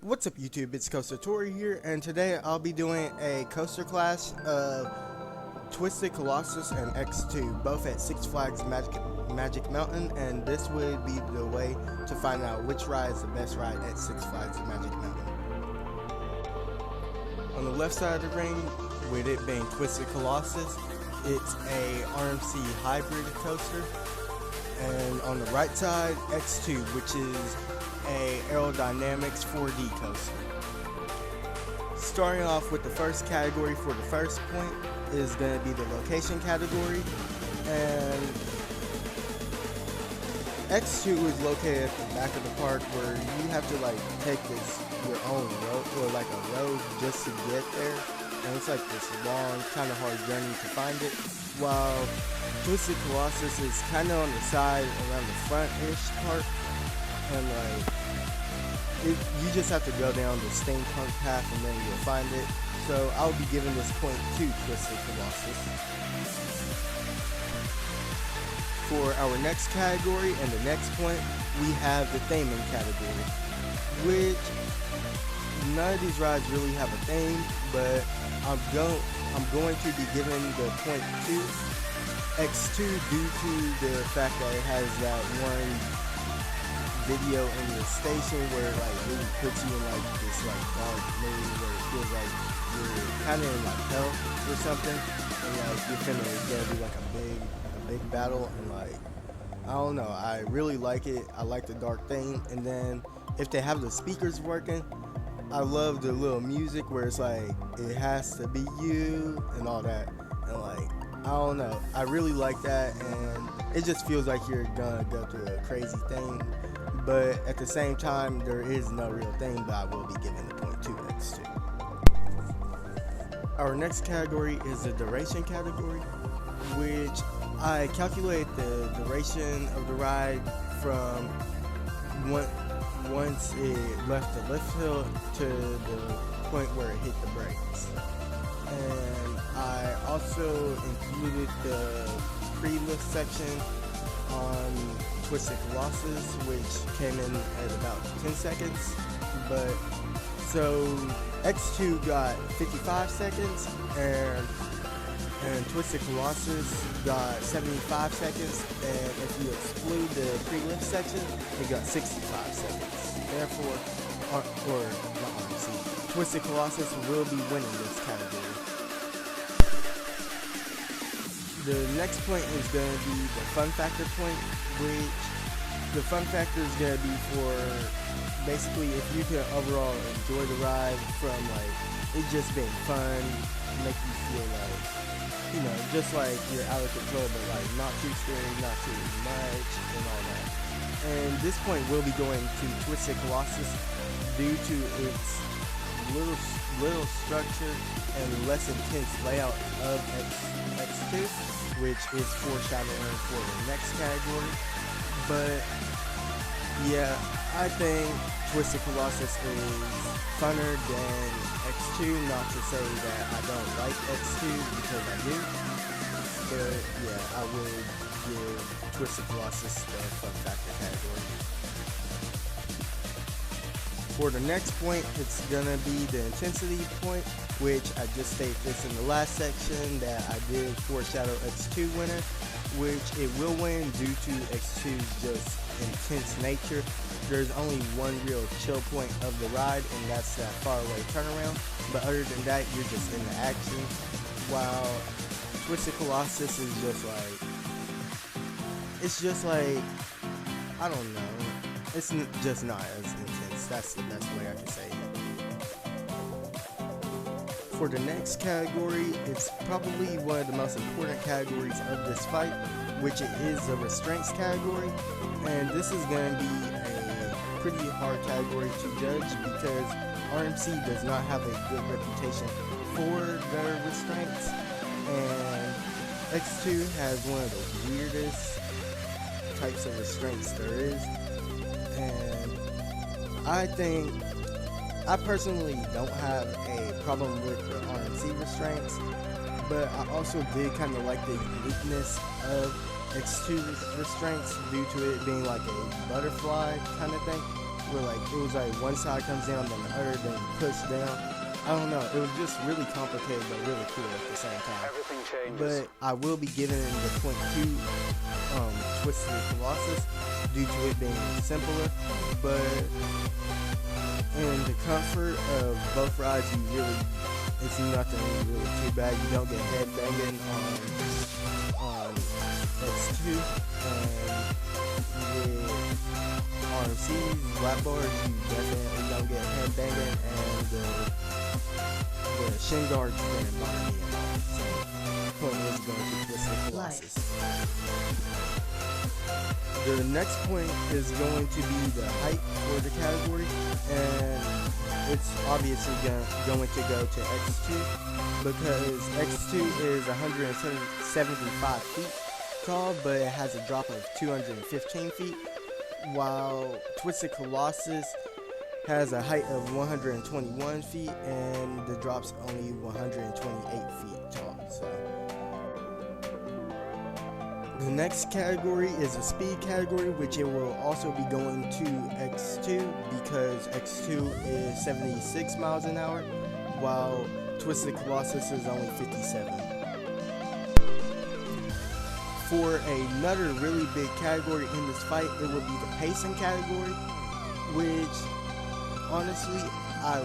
What's up YouTube, it's Coaster Tori here, and today I'll be doing a coaster clash of Twisted Colossus and X2, both at Six Flags Magic Mountain, and this would be the way to find out which ride is the best ride at Six Flags Magic Mountain. On the left side of the ring, with it being Twisted Colossus, it's a RMC hybrid coaster, and on the right side, X2, which is a aerodynamics 4D coaster. Starting off with the first category for the first point is going to be the location category, and X2 is located at the back of the park where you have to take your own road or a road just to get there, and it's this long kind of hard journey to find it, while Twisted Colossus is kind of on the side around the front-ish part, and you just have to go down the steampunk path and then you'll find it. So I'll be giving this point to Twisted Colossus. For our next category and the next point, we have the theming category, which none of these rides really have a theme, but I'm going to be giving the point to X2 due to the fact that it has that one video in the station where it really puts you in this dark mood where it feels like you're kind of in hell or something, and you're gonna be a big battle, and I don't know, I really like it. I like the dark theme, and then if they have the speakers working, I love the little music where it's it has to be you and all that, and I don't know, I really like that, and it just feels like you're gonna go through a crazy thing. But at the same time, there is no real thing, but I will be giving the point to X2. Our next category is the duration category, which I calculate the duration of the ride from once it left the lift hill to the point where it hit the brakes. And I also included the pre-lift section on Twisted Colossus, which came in at about 10 seconds, but so X2 got 55 seconds and Twisted Colossus got 75 seconds, and if you exclude the pre-lift section, it got 65 seconds. Therefore, or not RMC, Twisted Colossus will be winning this category. The next point is going to be the fun factor point, which the fun factor is going to be for basically if you can overall enjoy the ride from it just being fun, make you feel just you're out of control, but not too scary, not too much, and all that. And this point will be going to Twisted Colossus due to its little structure and less intense layout of X2, which is foreshadowing for the next category. But yeah, I think Twisted Colossus is funner than X2, not to say that I don't like X2, because I do, but yeah, I would give Twisted Colossus the fun factor category. For the next point, it's gonna be the intensity point, which I just stated this in the last section that I did foreshadow X2 winner, which it will win due to X2's just intense nature. There's only one real chill point of the ride, and that's that faraway turnaround, but other than that, you're just in the action, while Twisted Colossus is just I don't know, it's just not as intense. That's the best way I can say it. For the next category, it's probably one of the most important categories of this fight, which it is the restraints category, and this is going to be a pretty hard category to judge because RMC does not have a good reputation for their restraints, and X2 has one of the weirdest types of restraints there is, and I personally don't have a problem with the RMC restraints, but I also did kind of like the uniqueness of X2 restraints due to it being a butterfly kind of thing, where like it was like one side comes down, then the other, then push down. I don't know. It was just really complicated, but really cool at the same time. Everything changes. But I will be giving the .2 Twisted Colossus due to it being simpler. But in the comfort of both rides, it's nothing really too bad. You don't get head banging on X2, and with RMC's lap bars, you definitely don't get head banging, and the shin guards didn't bother me at all. So, point is going to Twisted Colossus. The next point is going to be the height for the category, and it's obviously going to go to X2 because X2 is 175 feet tall, but it has a drop of 215 feet, while Twisted Colossus has a height of 121 feet and the drop's only 128 feet tall. So the next category is a speed category, which it will also be going to X2 because X2 is 76 miles an hour, while Twisted Colossus is only 57. For another really big category in this fight, it will be the pacing category, which honestly I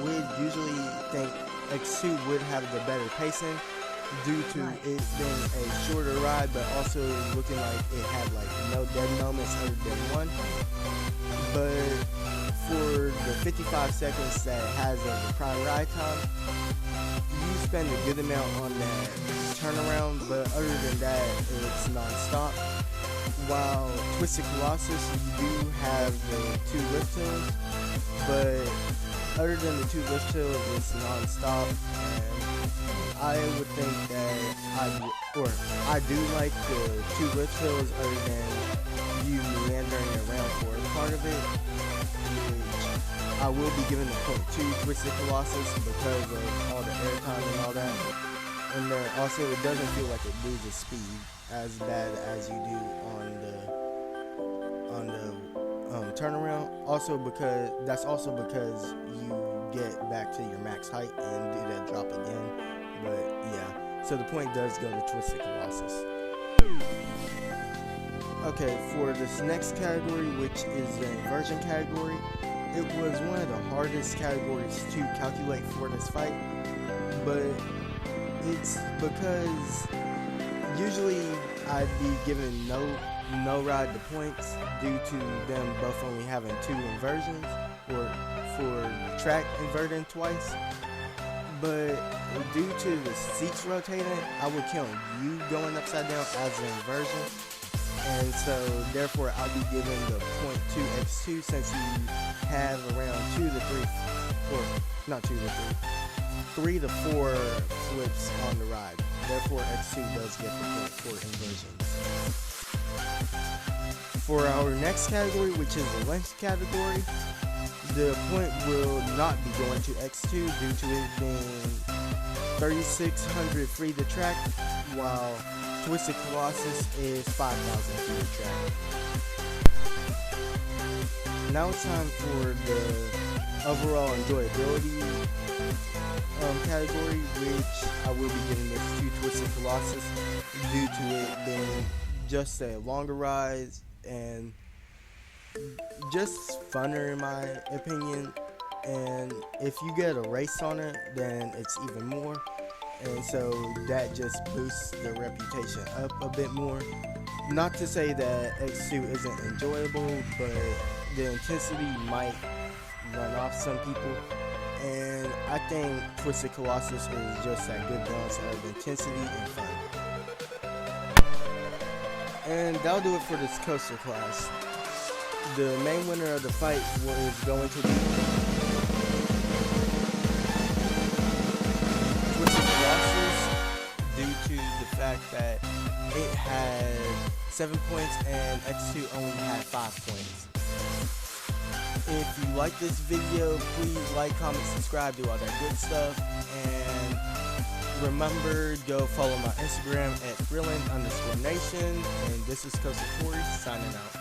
would usually think X2 would have the better pacing due to it being a shorter ride, but also looking like it had like no dead moments other than one. But for the 55 seconds that it has of the prime ride time, you spend a good amount on that turnaround, but other than that, it's non-stop. While Twisted Colossus, you do have the 2 lift hills, but other than the 2 lift hills, it's non-stop, and I would think that I do like the 2 lift hills other than you meandering around for a part of it, which I will be giving the .2 Twisted Colossus because of all the airtime and all that. And then also it doesn't feel like it loses speed as bad as you do on the turnaround. That's also because you get back to your max height and do that drop again. But yeah, so the point does go to Twisted Colossus. Okay, for this next category, which is the inversion category, it was one of the hardest categories to calculate for this fight, but it's because usually I'd be giving no ride the points due to them both only having 2 inversions, or for track inverting twice. But due to the seats rotating, I would count you going upside down as an inversion, and so therefore I'll be giving the .2 X2 since you have around 2 to 3, or not 2 to 3, 3 to 4 flips on the ride. Therefore X2 does get the point for inversions. For our next category, which is the length category, the point will not be going to X2 due to it being 3,600 free to track, while Twisted Colossus is 5,000 free to track. Now it's time for the overall enjoyability category, which I will be giving this to Twisted Colossus due to it being just a longer ride and just funner in my opinion, and if you get a race on it, then it's even more, and so that just boosts the reputation up a bit more. Not to say that X2 isn't enjoyable, but the intensity might run off some people, and I think Twisted Colossus is just that good balance of intensity and fun. And that'll do it for this coaster class. The main winner of the fight was going to be Twisted Colossus due to the fact that it had 7 points and X2 only had 5 points. If you like this video, please like, comment, subscribe, do all that good stuff, and remember, go follow my Instagram at Thrilling_Nation, and this is Coaster Corey signing out.